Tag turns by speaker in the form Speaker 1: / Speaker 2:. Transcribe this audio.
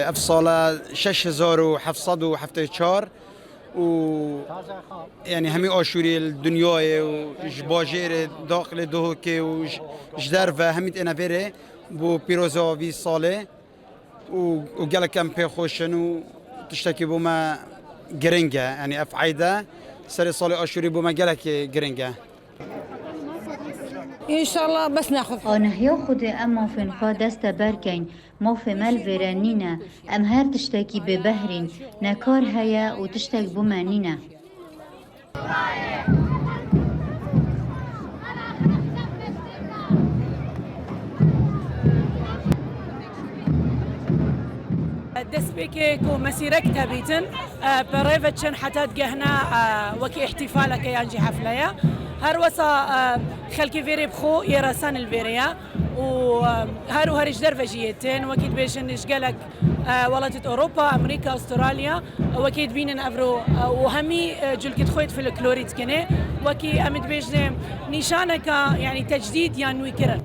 Speaker 1: اف صاله 6774 و يعني همي آشوری الدنیای و جباجر داخل دهوکه و جدرفه هميت انا فيري بو پیروزاوی ساله و گل کم پی خوشن و تشتكي بوما گرنگه يعني اف عيده سر سال آشوری بوما گلک گرنگه
Speaker 2: ان شاء الله بس ناخذ
Speaker 3: آنه یا خود اما فنخوا دست برکن ما فمل ورنینه ام هر تشتکی به بهرین نکار هیا و تشتک بومنینه
Speaker 4: دسبيكي كو مسيرك تبيتن بريفتشن حتى تجهنا وكي احتفالك يانجي حفلة هروسا خلكي فيري بخو يرسان الفيريا وهارو هرج درفجيتين وكيد بيشن نشقلك ولات اوروبا امريكا استراليا وكيد بينن افرو وهمي جلكت خويت في الكلوريد كني وكي امد بيجن نشانك يعني تجديد يانوي كرن